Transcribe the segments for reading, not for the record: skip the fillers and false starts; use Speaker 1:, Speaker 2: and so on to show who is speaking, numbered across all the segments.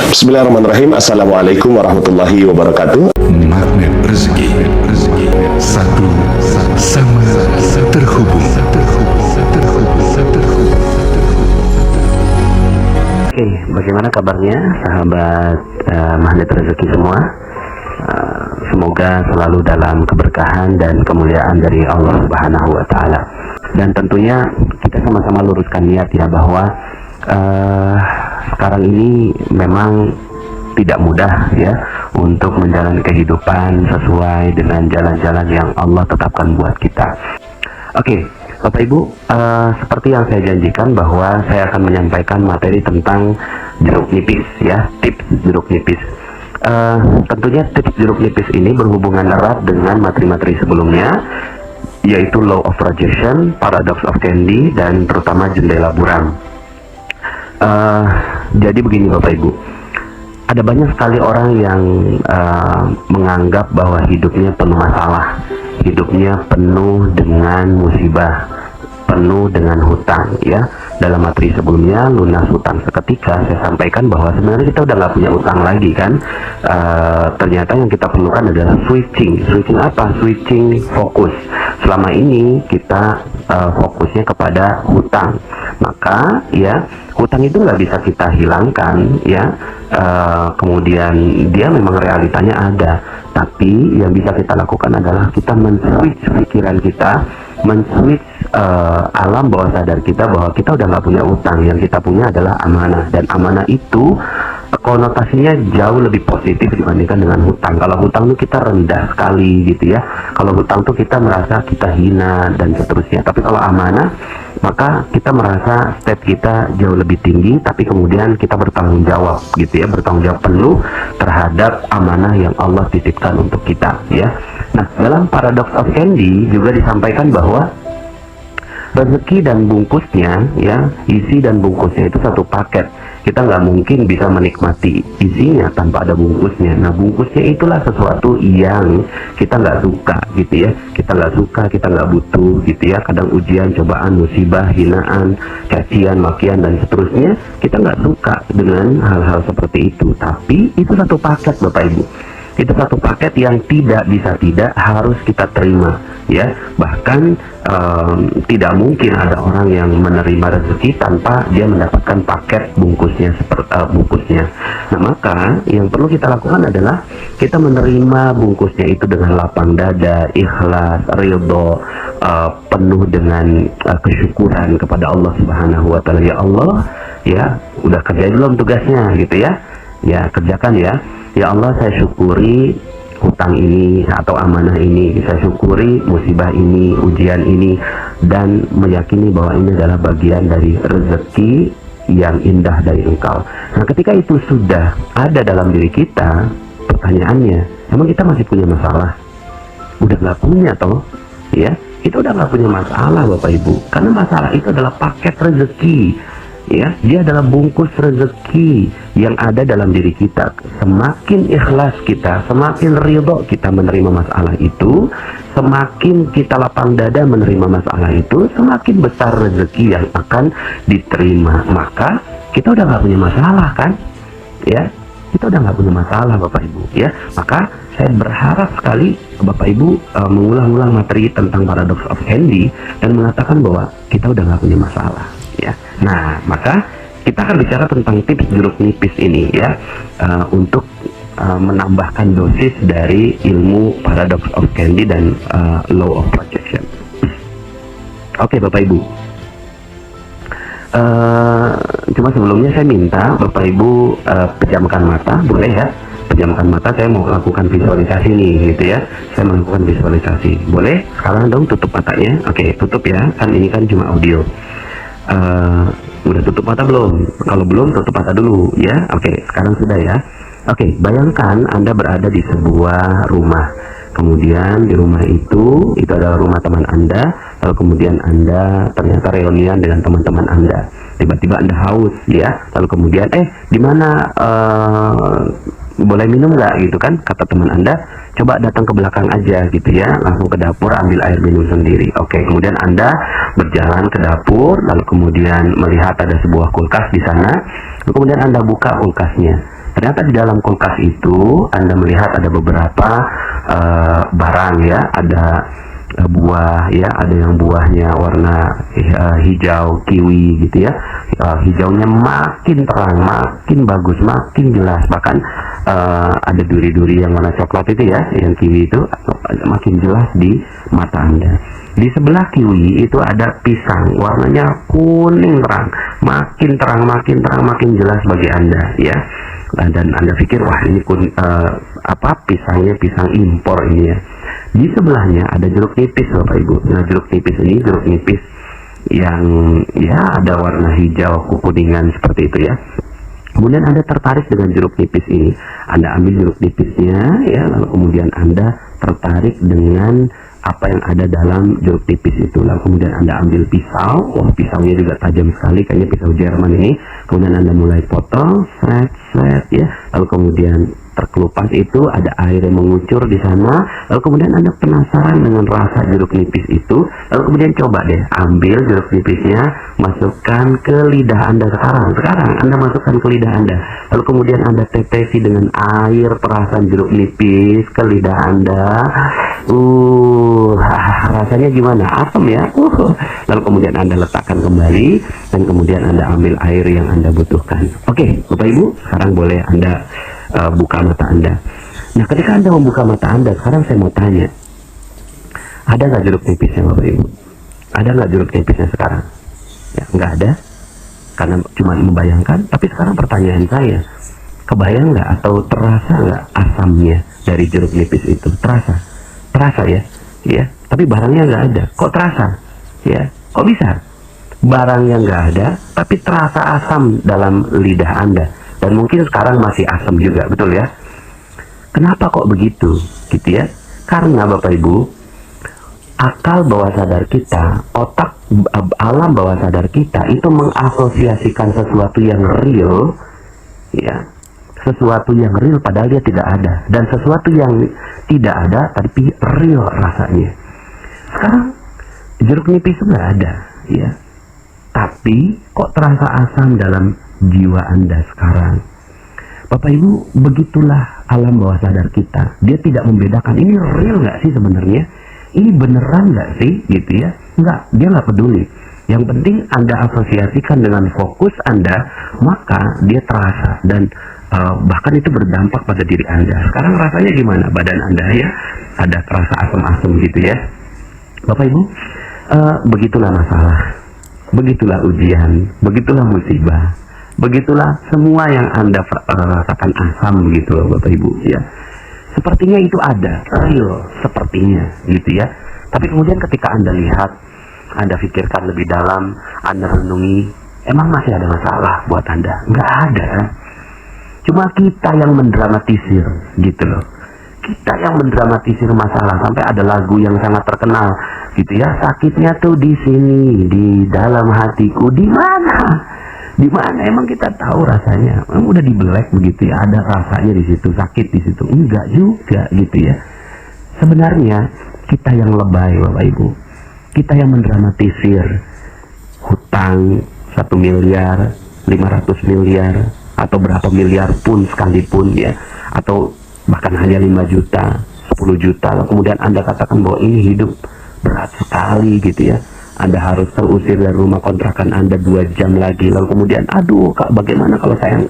Speaker 1: Bismillahirrahmanirrahim. Assalamualaikum warahmatullahi wabarakatuh.
Speaker 2: Magnet rezeki, satu sama terhubung.
Speaker 3: Oke, bagaimana kabarnya sahabat magnet rezeki semua? Semoga selalu dalam keberkahan dan kemuliaan dari Allah Subhanahu wa Ta'ala. Dan tentunya kita sama-sama luruskan niat ya, bahwa sekarang ini memang tidak mudah ya untuk menjalani kehidupan sesuai dengan jalan-jalan yang Allah tetapkan buat kita. Oke, Bapak Ibu, seperti yang saya janjikan bahwa saya akan menyampaikan materi tentang jeruk nipis ya, tips jeruk nipis. Tentunya tips jeruk nipis ini berhubungan erat dengan materi-materi sebelumnya, yaitu law of projection, paradox of candy, dan terutama jendela buram. Jadi begini Bapak Ibu, ada banyak sekali orang yang menganggap bahwa hidupnya penuh masalah, hidupnya penuh dengan musibah, penuh dengan hutang ya. Dalam materi sebelumnya, lunas hutang seketika, saya sampaikan bahwa sebenarnya kita udah nggak punya utang lagi kan. Ternyata yang kita perlukan adalah switching apa? Switching fokus. Selama ini kita fokusnya kepada hutang, maka ya hutang itu nggak bisa kita hilangkan ya. Kemudian dia memang realitanya ada, tapi yang bisa kita lakukan adalah kita men-switch pikiran kita, men-switch alam bawah sadar kita bahwa kita udah nggak punya utang. Yang kita punya adalah amanah, dan amanah itu konotasinya jauh lebih positif dibandingkan dengan hutang. Kalau hutang itu kita rendah sekali gitu ya, kalau hutang tuh kita merasa kita hina dan seterusnya. Tapi kalau amanah, maka kita merasa step kita jauh lebih tinggi, tapi kemudian kita bertanggung jawab gitu ya, bertanggung jawab penuh terhadap amanah yang Allah titipkan untuk kita ya. Nah, dalam paradox of candy juga disampaikan bahwa rezeki dan bungkusnya ya, isi dan bungkusnya itu satu paket. Kita nggak mungkin bisa menikmati isinya tanpa ada bungkusnya. Nah, bungkusnya itulah sesuatu yang kita nggak suka gitu ya, kita nggak suka, kita nggak butuh gitu ya. Kadang ujian, cobaan, musibah, hinaan, cacian, makian, dan seterusnya, kita nggak suka dengan hal-hal seperti itu. Tapi itu satu paket Bapak Ibu, itu satu paket yang tidak bisa tidak, harus kita terima ya. Bahkan tidak mungkin ada orang yang menerima rezeki tanpa dia mendapatkan paket bungkusnya bungkusnya. Nah, maka yang perlu kita lakukan adalah kita menerima bungkusnya itu dengan lapang dada, ikhlas, ridho, penuh dengan kesyukuran kepada Allah Subhanahu wa Ta'ala. Ya Allah ya, udah kerja belum tugasnya gitu ya, ya kerjakan ya. Ya Allah, saya syukuri hutang ini atau amanah ini, saya syukuri musibah ini, ujian ini, dan meyakini bahwa ini adalah bagian dari rezeki yang indah dari Engkau. Nah, ketika itu sudah ada dalam diri kita, pertanyaannya, emang kita masih punya masalah? Udah nggak punya toh ya, kita udah nggak punya masalah Bapak Ibu, karena masalah itu adalah paket rezeki ya, dia adalah bungkus rezeki yang ada dalam diri kita. Semakin ikhlas kita, semakin ridho kita menerima masalah itu, semakin kita lapang dada menerima masalah itu, semakin besar rezeki yang akan diterima. Maka kita udah nggak punya masalah kan ya, kita udah nggak punya masalah Bapak Ibu ya. Maka saya berharap sekali Bapak Ibu mengulang-ulang materi tentang paradox of candy dan mengatakan bahwa kita udah nggak punya masalah ya. Nah, maka kita akan bicara tentang tips jeruk nipis ini ya, untuk menambahkan dosis dari ilmu paradox of candy dan law of projection. Oke Bapak Ibu, cuma sebelumnya saya minta Bapak Ibu pejamkan mata, boleh ya? Pejamkan mata, saya mau lakukan visualisasi nih gitu ya. Saya melakukan visualisasi, boleh? Sekarang dong tutup matanya. Oke, tutup ya, kan ini kan cuma audio. Udah tutup mata belum? Kalau belum, tutup mata dulu ya. Oke, sekarang sudah ya. Oke, bayangkan Anda berada di sebuah rumah. Kemudian di rumah itu adalah rumah teman Anda. Lalu kemudian Anda ternyata reunian dengan teman-teman Anda. Tiba-tiba Anda haus ya. Lalu kemudian di mana boleh minum nggak gitu kan, kata teman Anda. Coba datang ke belakang aja gitu ya, langsung ke dapur ambil air minum sendiri. Oke, kemudian Anda berjalan ke dapur, lalu kemudian melihat ada sebuah kulkas di sana, lalu kemudian Anda buka kulkasnya. Ternyata di dalam kulkas itu Anda melihat ada beberapa barang ya, ada buah ya, ada yang buahnya warna hijau kiwi gitu ya. Hijaunya makin terang, makin bagus, makin jelas. Bahkan ada duri-duri yang warna coklat itu ya, yang kiwi itu makin jelas di mata Anda. Di sebelah kiwi itu ada pisang, warnanya kuning terang, makin terang, makin jelas bagi Anda ya. Dan Anda pikir wah ini pisangnya pisang impor ini ya. Di sebelahnya ada jeruk nipis Bapak Ibu. Nah, jeruk nipis ini jeruk nipis yang ya ada warna hijau kekuningan seperti itu ya. Kemudian Anda tertarik dengan jeruk nipis ini. Anda ambil jeruk nipisnya ya, lalu kemudian Anda tertarik dengan apa yang ada dalam jeruk nipis itu. Lalu kemudian Anda ambil pisau. Wah, pisaunya juga tajam sekali, kayaknya pisau Jerman ini. Kemudian Anda mulai potong, sret ya. Lalu kemudian terkelupas itu ada air yang mengucur di sana. Lalu kemudian Anda penasaran dengan rasa jeruk nipis itu. Lalu kemudian coba deh ambil jeruk nipisnya, masukkan ke lidah Anda sekarang Anda masukkan ke lidah Anda. Lalu kemudian Anda tetesi dengan air perasan jeruk nipis ke lidah Anda. Rasanya gimana? Asam ya. Lalu kemudian Anda letakkan kembali dan kemudian Anda ambil air yang Anda butuhkan. Oke, Bapak Ibu, sekarang boleh Anda buka mata Anda. Nah, ketika Anda membuka mata Anda, sekarang saya mau tanya, ada nggak jeruk nipisnya Bapak Ibu? Ada nggak jeruk nipisnya sekarang? Ya, nggak ada, karena cuma membayangkan. Tapi sekarang pertanyaan saya, kebayang nggak atau terasa nggak asamnya dari jeruk nipis itu? Terasa ya, ya. Tapi barangnya nggak ada. Kok terasa? Ya, kok bisa? Barangnya nggak ada, tapi terasa asam dalam lidah Anda. Dan mungkin sekarang masih asam juga, betul ya? Kenapa kok begitu? Gitu ya? Karena Bapak Ibu, akal bawah sadar kita, otak alam bawah sadar kita itu mengasosiasikan sesuatu yang real, ya, sesuatu yang real padahal dia tidak ada, dan sesuatu yang tidak ada tapi real rasanya. Sekarang jeruk nipis itu nggak ada, ya, tapi kok terasa asam dalam jiwa Anda sekarang. Bapak Ibu, begitulah alam bawah sadar kita. Dia tidak membedakan ini real nggak sih sebenarnya, ini beneran nggak sih, gitu ya. Nggak, dia nggak peduli. Yang penting Anda asosiasikan dengan fokus Anda, maka dia terasa dan bahkan itu berdampak pada diri Anda. Sekarang rasanya gimana badan Anda ya? Ada terasa asam-asam gitu ya. Bapak Ibu, begitulah masalah, begitulah ujian, begitulah musibah, begitulah semua yang Anda rasakan asam gitu loh Bapak Ibu ya. Sepertinya itu ada, real sepertinya gitu ya. Tapi kemudian ketika Anda lihat, Anda pikirkan lebih dalam, Anda renungi, emang masih ada masalah buat Anda? Nggak ada. Cuma kita yang mendramatisir gitu loh. Kita yang mendramatisir masalah, sampai ada lagu yang sangat terkenal gitu ya. Sakitnya tuh di sini, di dalam hatiku. Di mana? Di mana? Emang kita tahu rasanya? Emang udah dibelek begitu ya? Ada rasanya di situ, sakit di situ? Enggak juga gitu ya. Sebenarnya kita yang lebay Bapak Ibu. Kita yang mendramatisir hutang 1 miliar, 500 miliar, atau berapa miliar pun sekalipun ya, atau bahkan hanya 5 juta, 10 juta, lalu kemudian Anda katakan bahwa ini hidup berat sekali gitu ya. Anda harus terusir dari rumah kontrakan Anda 2 jam lagi, lalu kemudian aduh Kak, bagaimana kalau saya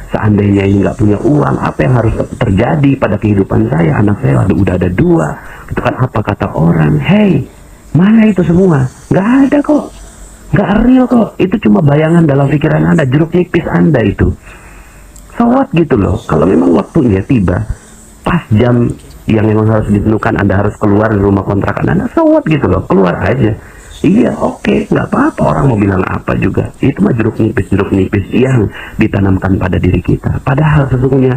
Speaker 3: seandainya ini nggak punya uang, apa yang harus terjadi pada kehidupan saya? Anak saya udah ada 2, itu kan apa kata orang? Hey, mana itu semua? Nggak ada kok, nggak real kok, itu cuma bayangan dalam pikiran Anda, jeruk nipis Anda itu. So what gitu loh. Kalau memang waktunya tiba, pas jam yang memang harus ditentukan, Anda harus keluar dari rumah kontrakan Anda, so what gitu loh, keluar aja. Iya, oke, nggak apa-apa, orang mau bilang apa juga. Itu mah jeruk nipis yang ditanamkan pada diri kita. Padahal sesungguhnya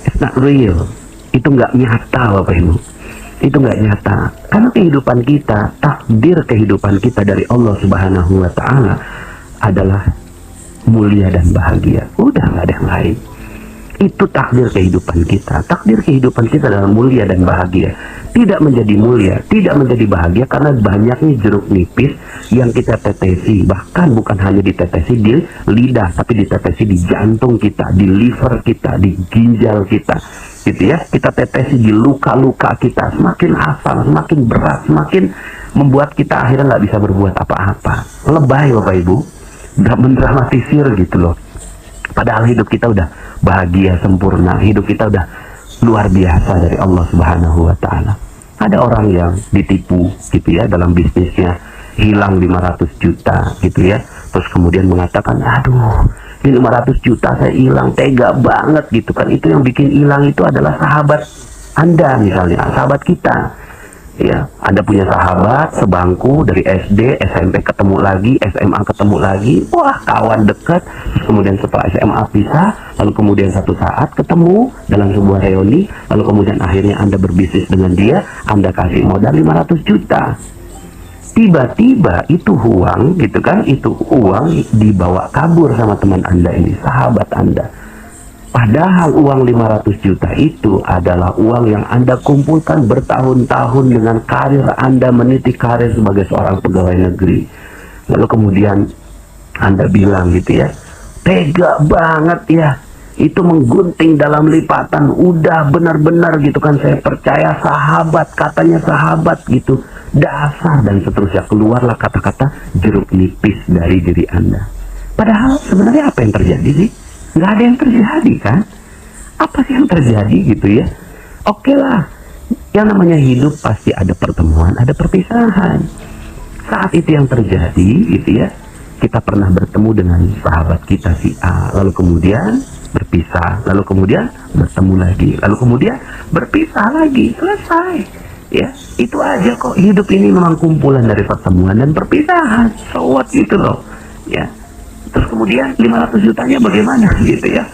Speaker 3: it's not real. Itu nggak nyata Bapak Ibu. Itu nggak nyata. Karena kehidupan kita, takdir kehidupan kita dari Allah Subhanahu wa Ta'ala adalah mulia dan bahagia. Udah nggak ada yang lain. Itu takdir kehidupan kita. Takdir kehidupan kita adalah mulia dan bahagia. Tidak menjadi mulia, tidak menjadi bahagia karena banyaknya jeruk nipis yang kita tetesi. Bahkan bukan hanya ditetesi di lidah, tapi ditetesi di jantung kita, di liver kita, di ginjal kita. Gitu ya, kita tetesi di luka-luka kita. Semakin asam, semakin berat, semakin membuat kita akhirnya nggak bisa berbuat apa-apa. Lebay Bapak Ibu, mendramatisir gitu loh. Padahal hidup kita udah bahagia, sempurna. Hidup kita udah luar biasa dari Allah Subhanahu wa Ta'ala. Ada orang yang ditipu gitu ya dalam bisnisnya, hilang 500 juta gitu ya. Terus kemudian mengatakan, aduh, ini 500 juta saya hilang, tega banget gitu kan. Itu yang bikin hilang itu adalah sahabat Anda misalnya, sahabat kita. Ya, Anda punya sahabat sebangku dari SD, SMP ketemu lagi, SMA ketemu lagi, wah kawan dekat. Kemudian setelah SMA pisah, lalu kemudian satu saat ketemu dalam sebuah reuni, lalu kemudian akhirnya Anda berbisnis dengan dia, Anda kasih modal 500 juta. Tiba-tiba itu uang gitu kan, itu uang dibawa kabur sama teman Anda ini, sahabat Anda. Padahal uang 500 juta itu adalah uang yang Anda kumpulkan bertahun-tahun dengan karir Anda, meniti karir sebagai seorang pegawai negeri. Lalu kemudian Anda bilang gitu ya, tega banget ya, itu menggunting dalam lipatan, udah benar-benar gitu kan, saya percaya sahabat, katanya sahabat gitu, dasar dan seterusnya. Keluarlah kata-kata jeruk nipis dari diri Anda. Padahal sebenarnya apa yang terjadi sih? Nggak ada yang terjadi kan? Apa sih yang terjadi gitu ya? Oke lah, yang namanya hidup pasti ada pertemuan, ada perpisahan. Saat itu yang terjadi gitu ya, kita pernah bertemu dengan sahabat kita si A, lalu kemudian berpisah, lalu kemudian bertemu lagi, lalu kemudian berpisah lagi, selesai. Ya, itu aja kok. Hidup ini memang kumpulan dari pertemuan dan perpisahan. So what gitu loh. Ya. Terus kemudian 500 jutanya bagaimana gitu ya.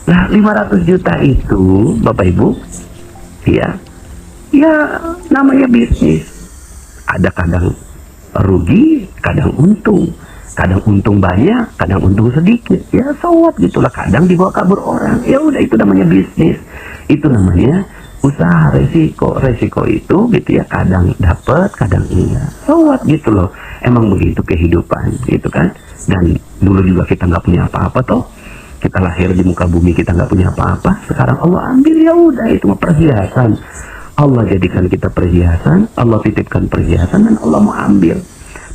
Speaker 3: Nah 500 juta itu Bapak Ibu ya namanya bisnis. Ada kadang rugi, kadang untung banyak, kadang untung sedikit. Ya sawat gitulah, kadang dibawa kabur orang. Ya udah, itu namanya bisnis. Itu namanya usaha, resiko itu gitu ya, kadang dapat, kadang enggak. Sawat gitu loh. Emang begitu kehidupan gitu kan. Dan dulu juga kita nggak punya apa-apa toh. Kita lahir di muka bumi, kita nggak punya apa-apa. Sekarang Allah ambil, ya udah, itu mah perhiasan. Allah jadikan kita perhiasan, Allah titipkan perhiasan, dan Allah mau ambil.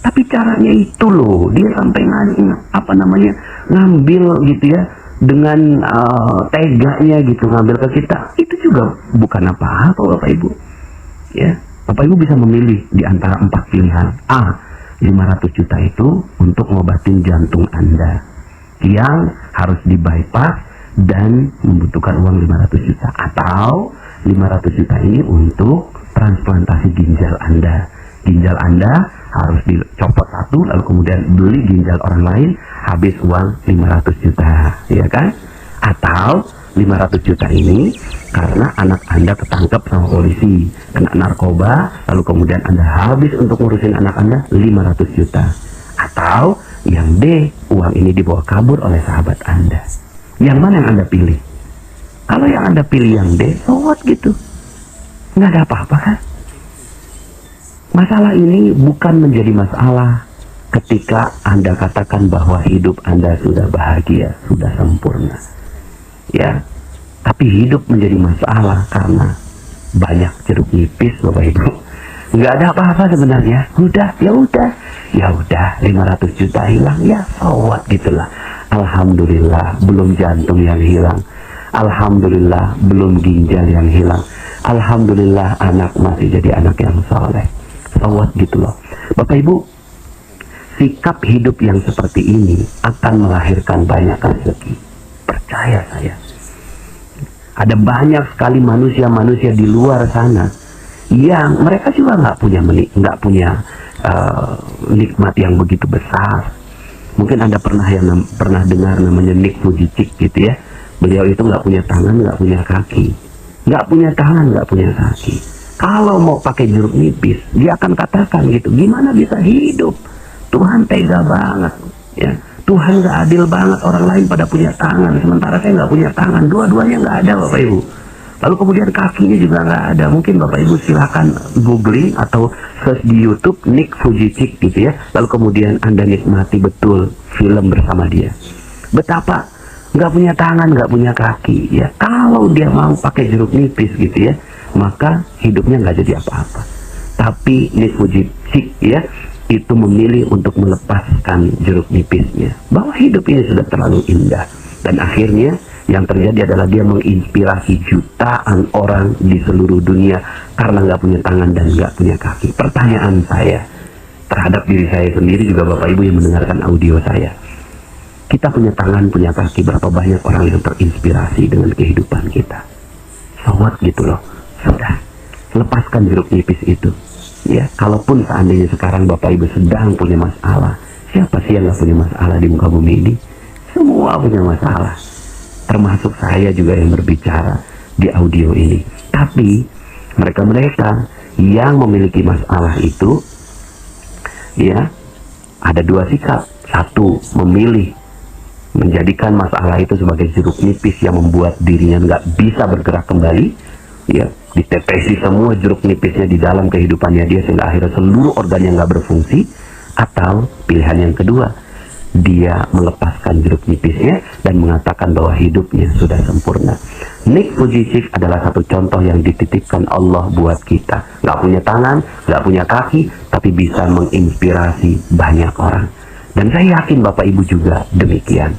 Speaker 3: Tapi caranya itu loh, dia sampai ngambil gitu ya, dengan teganya gitu, ngambil ke kita. Itu juga bukan apa-apa Bapak Ibu. Ya, Bapak Ibu bisa memilih di antara 4 pilihan. A, 500 juta itu untuk ngobatin jantung Anda yang harus di bypass dan membutuhkan uang 500 juta, atau 500 juta ini untuk transplantasi ginjal Anda. Ginjal Anda harus dicopot satu, lalu kemudian beli ginjal orang lain, habis uang 500 juta, ya kan? Atau 500 juta ini karena anak Anda ketangkep sama polisi, kena narkoba, lalu kemudian Anda habis untuk ngurusin anak Anda 500 juta. Atau yang D, uang ini dibawa kabur oleh sahabat Anda. Yang mana yang Anda pilih? Kalau yang Anda pilih yang D, so what gitu, nggak ada apa-apa kan? Masalah ini bukan menjadi masalah ketika Anda katakan bahwa hidup Anda sudah bahagia, sudah sempurna. Ya, tapi hidup menjadi masalah karena banyak jeruk nipis Bapak Ibu. Nggak ada apa-apa sebenarnya. Ya udah 500 juta hilang, ya sawat gitulah. Alhamdulillah belum jantung yang hilang. Alhamdulillah belum ginjal yang hilang. Alhamdulillah anak masih jadi anak yang soleh. Sawat gitu loh. Bapak Ibu, sikap hidup yang seperti ini akan melahirkan banyak rezeki. Percaya saya. Ada banyak sekali manusia-manusia di luar sana yang mereka juga nggak punya nikmat yang begitu besar. Mungkin Anda pernah dengar namanya Nick Vujicic gitu ya. Beliau itu nggak punya tangan, nggak punya kaki, nggak punya tangan, nggak punya kaki. Kalau mau pakai jeruk nipis, dia akan katakan gitu, gimana bisa hidup? Tuhan tega banget, ya. Tuhan nggak adil banget, orang lain pada punya tangan, sementara saya nggak punya tangan. Dua-duanya nggak ada Bapak Ibu. Lalu kemudian kakinya juga nggak ada. Mungkin Bapak Ibu silahkan googling atau search di YouTube Nick Vujicic gitu ya. Lalu kemudian Anda nikmati betul film bersama dia. Betapa nggak punya tangan, nggak punya kaki ya. Kalau dia mau pakai jeruk nipis gitu ya, maka hidupnya nggak jadi apa-apa. Tapi Nick Vujicic ya, itu memilih untuk melepaskan jeruk nipisnya, bahwa hidup ini sudah terlalu indah. Dan akhirnya yang terjadi adalah dia menginspirasi jutaan orang di seluruh dunia karena nggak punya tangan dan nggak punya kaki. Pertanyaan saya terhadap diri saya sendiri, juga Bapak Ibu yang mendengarkan audio saya, kita punya tangan, punya kaki, berapa banyak orang yang terinspirasi dengan kehidupan kita? Sawat gitu loh. Sudah, lepaskan jeruk nipis itu ya. Kalaupun seandainya sekarang Bapak Ibu sedang punya masalah, siapa sih yang nggak punya masalah di muka bumi ini? Semua punya masalah, termasuk saya juga yang berbicara di audio ini. Tapi mereka-mereka yang memiliki masalah itu ya, ada dua sikap. Satu, memilih menjadikan masalah itu sebagai jeruk nipis yang membuat dirinya nggak bisa bergerak kembali ya, ditetesi semua jeruk nipisnya di dalam kehidupannya dia sehingga akhirnya seluruh organnya nggak berfungsi. Atau pilihan yang kedua, dia melepaskan jeruk nipisnya dan mengatakan bahwa hidupnya sudah sempurna. Nick Vujicic adalah satu contoh yang dititipkan Allah buat kita. Nggak punya tangan, nggak punya kaki, tapi bisa menginspirasi banyak orang. Dan saya yakin Bapak Ibu juga demikian.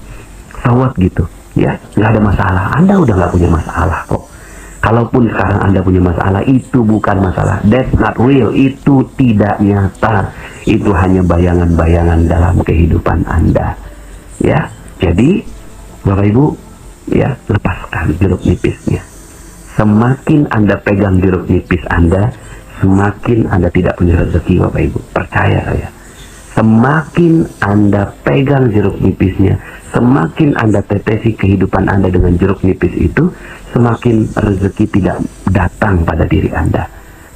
Speaker 3: Sawat gitu ya, nggak ada masalah. Anda udah nggak punya masalah kok. Kalaupun sekarang Anda punya masalah, itu bukan masalah. That's not real. Itu tidak nyata. Itu hanya bayangan-bayangan dalam kehidupan Anda. Ya, jadi Bapak Ibu, ya, lepaskan jeruk nipisnya. Semakin Anda pegang jeruk nipis Anda, semakin Anda tidak punya rezeki Bapak Ibu. Percaya saya. Semakin Anda pegang jeruk nipisnya, semakin Anda tetesi kehidupan Anda dengan jeruk nipis itu, semakin rezeki tidak datang pada diri Anda.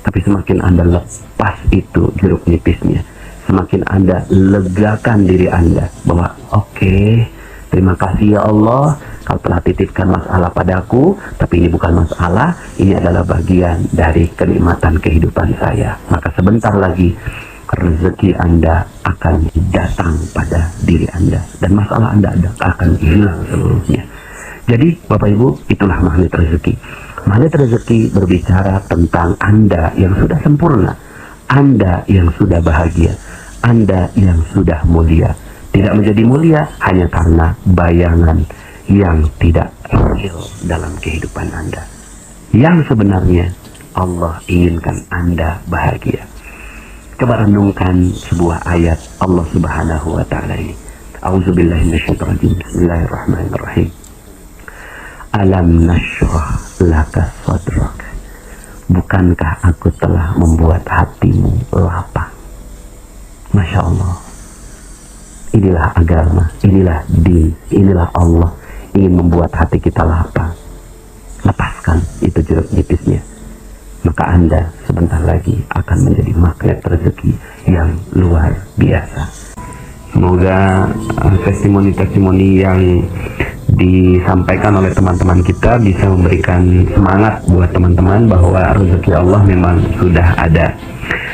Speaker 3: Tapi semakin Anda lepas itu jeruk nipisnya, semakin Anda legakan diri Anda bahwa oke, terima kasih ya Allah, Kau telah titipkan masalah padaku, tapi ini bukan masalah, ini adalah bagian dari kenikmatan kehidupan saya. Maka sebentar lagi rezeki Anda akan datang pada diri Anda dan masalah Anda akan hilang seluruhnya. Jadi Bapak Ibu, itulah magnet rezeki. Magnet rezeki berbicara tentang Anda yang sudah sempurna, Anda yang sudah bahagia, Anda yang sudah mulia. Tidak menjadi mulia hanya karena bayangan yang tidak real dalam kehidupan Anda. Yang sebenarnya Allah inginkan Anda bahagia. Coba renungkan sebuah ayat Allah Subhanahu wa Ta'ala ini. A'udzubillahi minasyaitonir rajim. Bismillahirrahmanirrahim. Alam nashrah laka sadrak. Bukankah aku telah membuat hatimu lapang? Masya Allah. Inilah agama, inilah din, inilah Allah ingin membuat hati kita lapang. Lepaskan itu jeruk nipisnya, maka Anda sebentar lagi akan menjadi magnet rezeki yang luar biasa. Semoga testimoni-testimoni yang disampaikan oleh teman-teman kita bisa memberikan semangat buat teman-teman bahwa rezeki Allah memang sudah ada.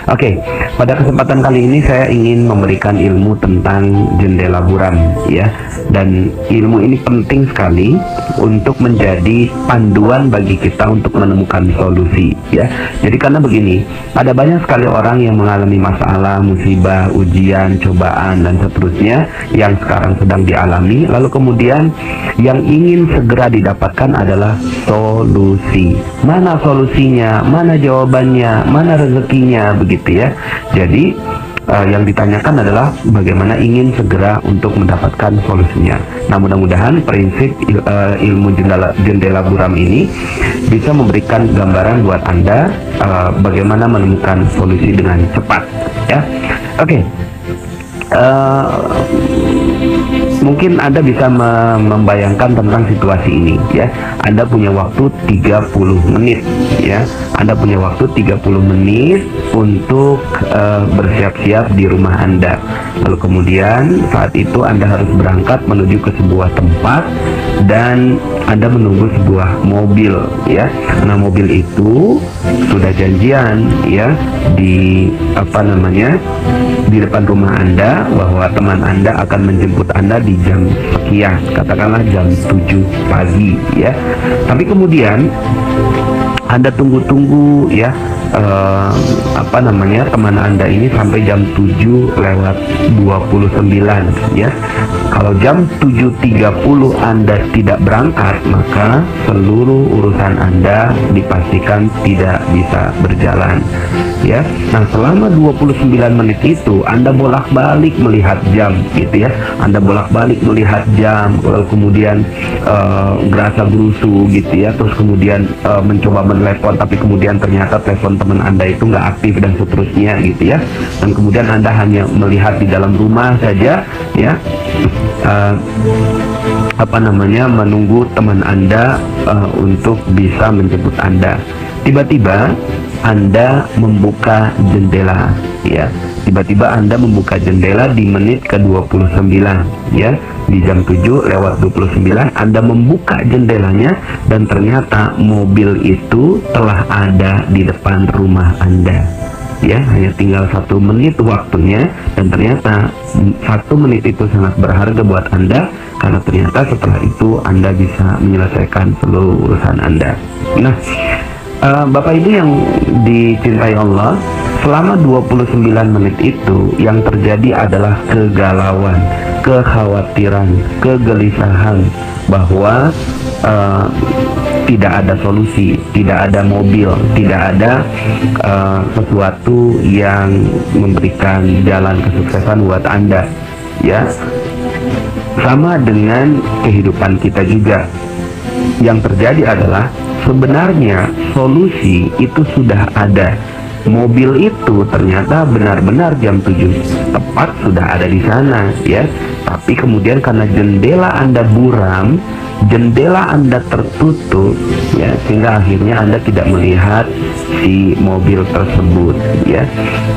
Speaker 3: Oke, pada kesempatan kali ini saya ingin memberikan ilmu tentang jendela buram ya. Dan ilmu ini penting sekali untuk menjadi panduan bagi kita untuk menemukan solusi ya. Jadi karena begini, ada banyak sekali orang yang mengalami masalah, musibah, ujian, cobaan dan seterusnya yang sekarang sedang dialami. Lalu kemudian yang ingin segera didapatkan adalah solusi. Mana solusinya? Mana jawabannya? Mana rezekinya? Begitu ya. Jadi yang ditanyakan adalah bagaimana ingin segera untuk mendapatkan solusinya. Nah, mudah-mudahan prinsip ilmu jendela buram ini bisa memberikan gambaran buat Anda bagaimana menemukan solusi dengan cepat ya. Oke. Mungkin mungkin Anda bisa membayangkan tentang situasi ini ya. Anda punya waktu 30 menit ya. Anda punya waktu 30 menit untuk bersiap-siap di rumah Anda. Lalu kemudian saat itu Anda harus berangkat menuju ke sebuah tempat dan Anda menunggu sebuah mobil ya. Nah, mobil itu sudah janjian ya di di depan rumah Anda bahwa teman Anda akan menjemput Anda di jam sekian, katakanlah jam 7 pagi ya. Tapi kemudian Anda tunggu-tunggu ya, teman Anda ini sampai jam 7:29 ya. Kalau jam 7:30 Anda tidak berangkat, maka seluruh urusan Anda dipastikan tidak bisa berjalan ya. Nah, selama 29 menit itu Anda bolak-balik melihat jam gitu ya. Anda bolak-balik melihat jam, lalu kemudian gerasa gerusu gitu ya. Terus kemudian mencoba menelepon, tapi kemudian ternyata telepon teman Anda itu nggak aktif dan seterusnya gitu ya. Dan kemudian Anda hanya melihat di dalam rumah saja ya, menunggu teman Anda untuk bisa menjemput Anda. Tiba-tiba Anda membuka jendela ya. Tiba-tiba Anda membuka jendela di menit ke-29 ya. Di jam 7:29 Anda membuka jendelanya dan ternyata mobil itu telah ada di depan rumah Anda. Ya, hanya tinggal 1 menit waktunya dan ternyata 1 menit itu sangat berharga buat Anda karena ternyata setelah itu Anda bisa menyelesaikan seluruh urusan Anda. Nah, Bapak Ibu yang dicintai Allah, selama 29 menit itu yang terjadi adalah kegalauan, kekhawatiran, kegelisahan bahwa tidak ada solusi, tidak ada mobil, tidak ada sesuatu yang memberikan jalan kesuksesan buat Anda ya. Sama dengan kehidupan kita juga. Yang terjadi adalah sebenarnya solusi itu sudah ada. Mobil itu ternyata benar-benar jam 7 tepat sudah ada di sana ya. Tapi kemudian karena jendela Anda buram, jendela Anda tertutup ya, sehingga akhirnya Anda tidak melihat si mobil tersebut ya.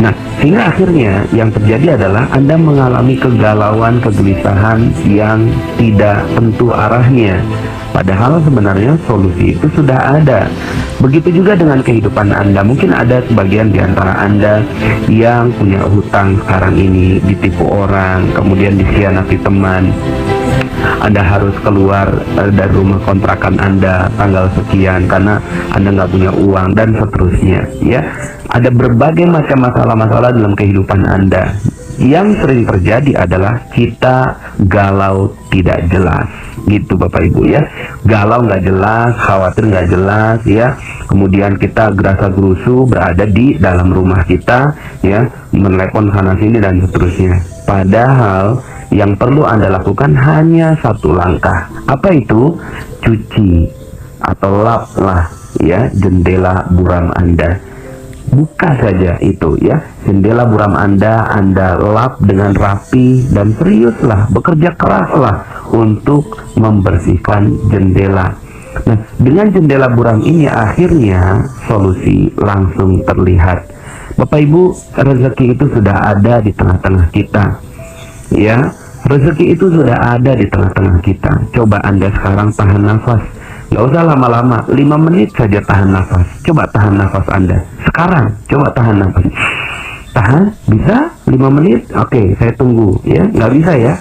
Speaker 3: Nah, sehingga akhirnya yang terjadi adalah Anda mengalami kegalauan, kegelisahan yang tidak tentu arahnya. Padahal sebenarnya solusi itu sudah ada. Begitu juga dengan kehidupan Anda. Mungkin ada sebagian di antara Anda yang punya hutang sekarang ini, ditipu orang, kemudian dikhianati teman. Anda harus keluar dari rumah kontrakan Anda tanggal sekian karena Anda nggak punya uang dan seterusnya ya. Ada berbagai macam masalah-masalah dalam kehidupan Anda. Yang sering terjadi adalah kita galau tidak jelas gitu Bapak Ibu ya. Galau nggak jelas, khawatir nggak jelas ya. Kemudian kita gerasa gerusu berada di dalam rumah kita ya, menelepon sana sini dan seterusnya. Padahal yang perlu Anda lakukan hanya 1 langkah. Apa itu? Cuci atau laplah ya jendela buram Anda. Buka saja itu ya, jendela buram Anda lap dengan rapi dan seriuslah, bekerja keraslah untuk membersihkan jendela. Nah, dengan jendela buram ini akhirnya solusi langsung terlihat. Bapak Ibu, rezeki itu sudah ada di tengah-tengah kita. Ya, rezeki itu sudah ada di tengah-tengah kita. Coba Anda sekarang tahan nafas. Nggak usah lama-lama, 5 menit saja tahan nafas. Coba tahan nafas Anda. Sekarang, coba tahan nafas. Tahan? Bisa? 5 menit? Oke, saya tunggu. Ya, nggak bisa ya?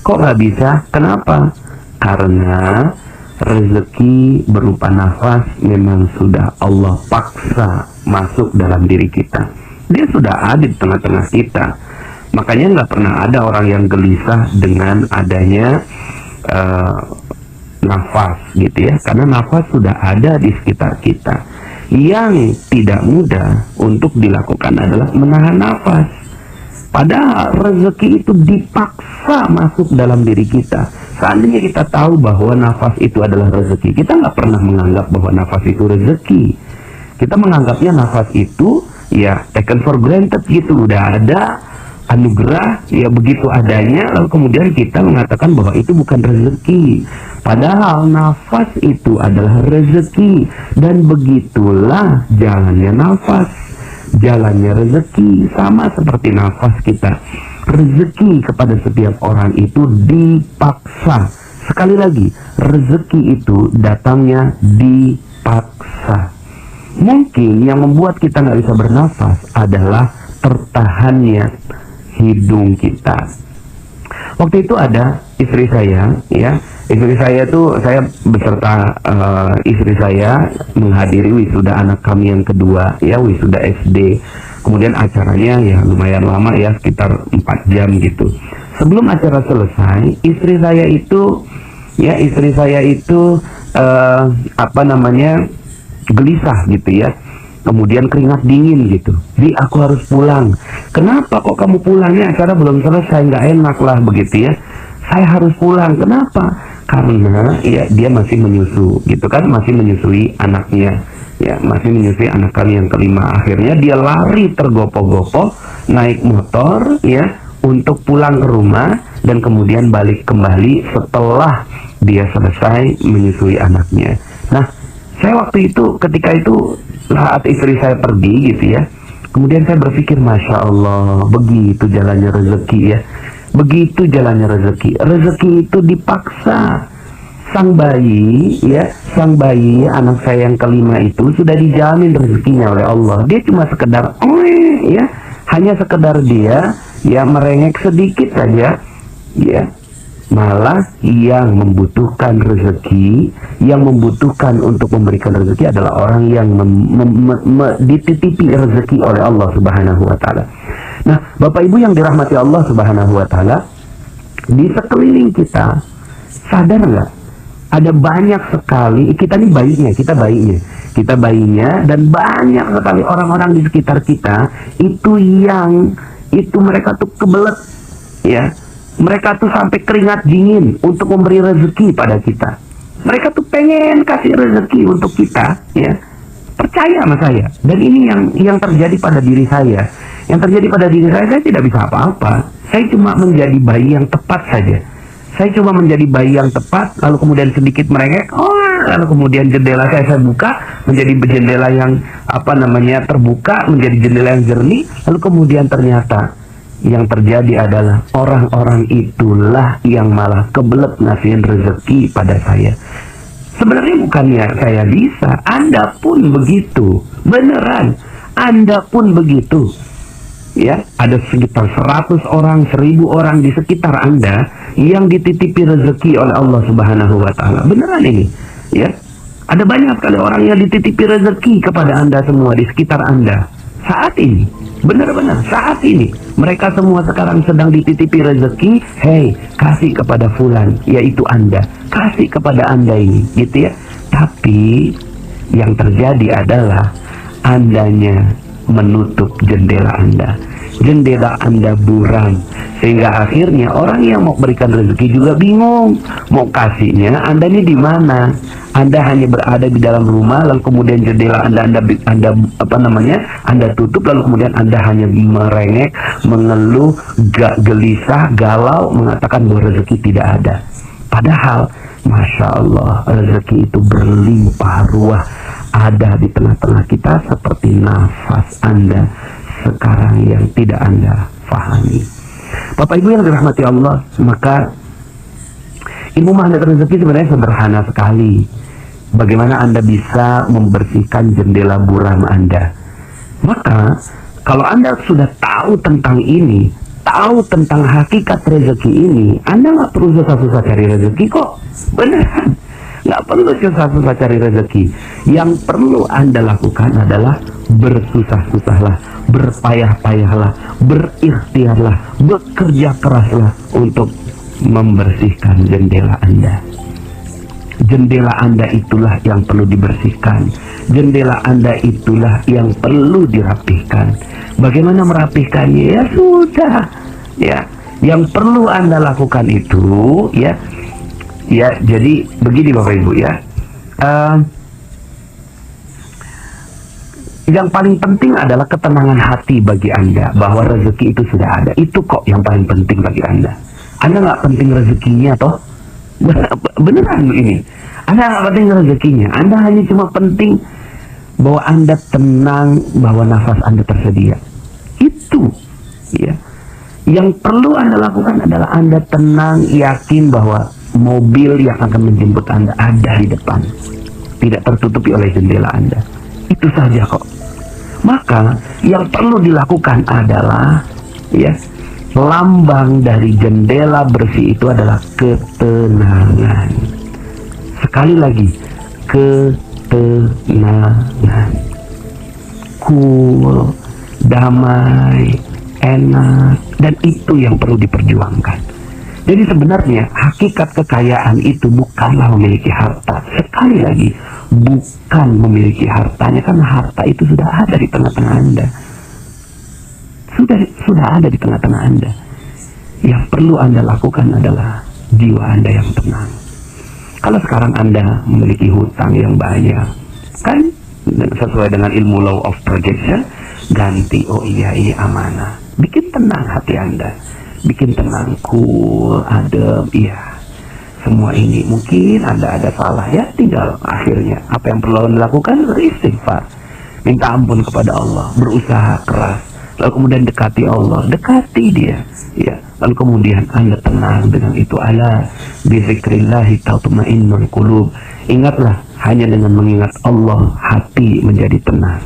Speaker 3: Kok nggak bisa? Kenapa? Karena rezeki berupa nafas memang sudah Allah paksa masuk dalam diri kita. Dia sudah ada di tengah-tengah kita. Makanya nggak pernah ada orang yang gelisah dengan adanya nafas gitu ya, karena nafas sudah ada di sekitar kita. Yang tidak mudah untuk dilakukan adalah menahan nafas. Padahal rezeki itu dipaksa masuk dalam diri kita. Seandainya kita tahu bahwa nafas itu adalah rezeki, kita nggak pernah menganggap bahwa nafas itu rezeki. Kita menganggapnya nafas itu ya taken for granted gitu, udah ada, anugerah, ya begitu adanya, lalu kemudian kita mengatakan bahwa itu bukan rezeki. Padahal nafas itu adalah rezeki, dan begitulah jalannya nafas, jalannya rezeki, sama seperti nafas kita. Rezeki kepada setiap orang itu dipaksa. Sekali lagi, rezeki itu datangnya dipaksa. Mungkin yang membuat kita nggak bisa bernafas adalah tertahannya hidung kita. Waktu itu ada istri saya, ya, istri saya tuh, saya beserta istri saya menghadiri wisuda anak kami yang kedua, ya, wisuda SD. Kemudian acaranya ya lumayan lama, ya, sekitar 4 jam gitu. Sebelum acara selesai, istri saya itu gelisah gitu ya. Kemudian keringat dingin gitu. Di, aku harus pulang. Kenapa kok kamu pulangnya? Acara belum selesai, nggak enak lah begitu ya. Saya harus pulang. Kenapa? Karena ya dia masih menyusu gitu kan, masih menyusui anaknya. Ya, masih menyusui anak kami yang kelima. Akhirnya dia lari tergopoh-gopoh naik motor ya untuk pulang ke rumah, dan kemudian balik kembali setelah dia selesai menyusui anaknya. Nah, saya waktu itu, ketika itu saat istri saya pergi gitu ya, kemudian saya berpikir, Masya Allah, begitu jalannya rezeki ya, begitu jalannya rezeki. Rezeki itu dipaksa. Sang bayi ya, sang bayi anak saya yang kelima itu sudah dijamin rezekinya oleh Allah. Dia cuma sekedar ya, hanya sekedar dia ya merengek sedikit saja ya, malah yang membutuhkan rezeki, yang membutuhkan untuk memberikan rezeki adalah orang yang dititipi rezeki oleh Allah Subhanahu wa Ta'ala. Nah, Bapak Ibu yang dirahmati Allah Subhanahu wa Ta'ala, di sekeliling kita, sadar nggak? Ada banyak sekali, kita nih kita bayinya, dan banyak sekali orang-orang di sekitar kita itu yang itu mereka tuh kebelet ya. Mereka tuh sampai keringat dingin untuk memberi rezeki pada kita. Mereka tuh pengen kasih rezeki untuk kita, ya. Percaya sama saya. Dan ini yang terjadi pada diri saya. Yang terjadi pada diri saya tidak bisa apa-apa. Saya cuma menjadi bayi yang tepat saja. Saya cuma menjadi bayi yang tepat, lalu kemudian sedikit merengek, lalu kemudian jendela saya buka, menjadi jendela yang terbuka, menjadi jendela yang jernih, lalu kemudian ternyata yang terjadi adalah orang-orang itulah yang malah kebelet ngasihin rezeki pada saya. Sebenarnya bukannya saya bisa, Anda pun begitu, beneran, Anda pun begitu. Ya, ada sekitar 100 orang, 1000 orang di sekitar Anda yang dititipi rezeki oleh Allah Subhanahu wa Ta'ala. Beneran ini, ya. Ada banyak sekali orang yang dititipi rezeki kepada Anda semua di sekitar Anda saat ini. Benar-benar saat ini mereka semua sekarang sedang dititipi rezeki. Hei, kasih kepada fulan, yaitu Anda. Kasih kepada Anda ini, gitu ya. Tapi yang terjadi adalah Andanya menutup jendela Anda. Jendela Anda buram, sehingga akhirnya orang yang mau berikan rezeki juga bingung mau kasihnya. Anda ini di mana? Anda hanya berada di dalam rumah, lalu kemudian jendela Anda tutup, lalu kemudian Anda hanya merengek, mengeluh, gelisah, galau, mengatakan bahwa rezeki tidak ada. Padahal Masya Allah, rezeki itu berlimpah ruah, ada di tengah-tengah kita seperti nafas Anda sekarang yang tidak Anda pahami. Bapak Ibu yang dirahmati Allah, maka ilmu magnet rezeki sebenarnya sederhana sekali. Bagaimana Anda bisa membersihkan jendela buram Anda? Maka kalau Anda sudah tahu tentang ini, tahu tentang hakikat rezeki ini, Anda nggak perlu susah-susah cari rezeki kok. Beneran, nggak perlu susah-susah cari rezeki. Yang perlu Anda lakukan adalah bersusah-susahlah, berpayah-payahlah, berikhtiarlah, bekerja keraslah untuk membersihkan jendela Anda. Jendela Anda itulah yang perlu dibersihkan. Jendela Anda itulah yang perlu dirapihkan. Bagaimana merapihkannya? Ya sudah, ya. Yang perlu Anda lakukan itu, ya. Ya, jadi begini Bapak Ibu ya. Yang paling penting adalah ketenangan hati bagi Anda bahwa rezeki itu sudah ada. Itu kok yang paling penting bagi Anda. Anda nggak penting rezekinya toh? Beneran ini. Anda nggak penting rezekinya. Anda hanya cuma penting bahwa Anda tenang, bahwa nafas Anda tersedia. Itu, ya. Yang perlu Anda lakukan adalah Anda tenang, yakin bahwa mobil yang akan menjemput Anda ada di depan, tidak tertutupi oleh jendela Anda. Itu saja kok. Maka yang perlu dilakukan adalah, ya, lambang dari jendela bersih itu adalah ketenangan. Sekali lagi, ketenangan. Cool, damai, enak, dan itu yang perlu diperjuangkan. Jadi sebenarnya hakikat kekayaan itu bukanlah memiliki harta. Sekali lagi, bukan memiliki hartanya, karena harta itu sudah ada di tengah-tengah Anda. Sudah ada di tengah-tengah Anda. Yang perlu Anda lakukan adalah jiwa Anda yang tenang. Kalau sekarang Anda memiliki hutang yang banyak, kan sesuai dengan ilmu law of projection, ganti, oh iya ini amanah. Bikin tenang hati Anda, bikin tenang, cool, adem, iya. Semua ini mungkin Anda ada salah, ya tinggal akhirnya apa yang perlu Anda lakukan, beristighfar, minta ampun kepada Allah, berusaha keras, lalu kemudian dekati Allah, dekati dia, ya. Lalu kemudian Anda tenang dengan itu. Ala bizikrillahi tatma'innul qulub. Ingatlah, hanya dengan mengingat Allah hati menjadi tenang.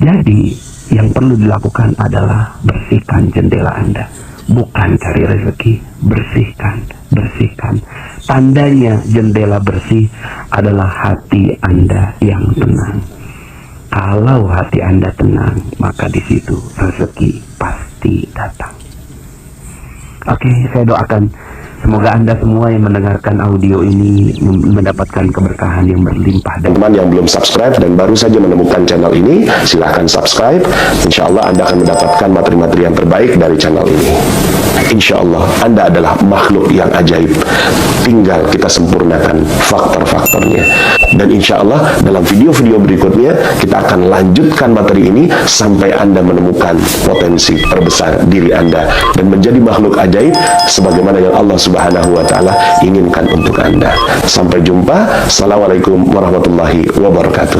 Speaker 3: Jadi yang perlu dilakukan adalah bersihkan jendela Anda, bukan cari rezeki. Bersihkan. Tandanya jendela bersih adalah hati Anda yang tenang. Kalau hati Anda tenang, maka di situ rezeki pasti datang. Oke, saya doakan semoga Anda semua yang mendengarkan audio ini mendapatkan keberkahan yang berlimpah. Dan
Speaker 1: Teman-teman yang belum subscribe dan baru saja menemukan channel ini, silahkan subscribe. Insya Allah Anda akan mendapatkan materi-materi yang terbaik dari channel ini. Insya Allah Anda adalah makhluk yang ajaib. Tinggal kita sempurnakan faktor-faktornya. Dan insya Allah dalam video-video berikutnya kita akan lanjutkan materi ini sampai Anda menemukan potensi terbesar diri Anda dan menjadi makhluk ajaib sebagaimana yang Allah Subhanahu wa Ta'ala inginkan untuk Anda. Sampai jumpa. Assalamualaikum warahmatullahi wabarakatuh.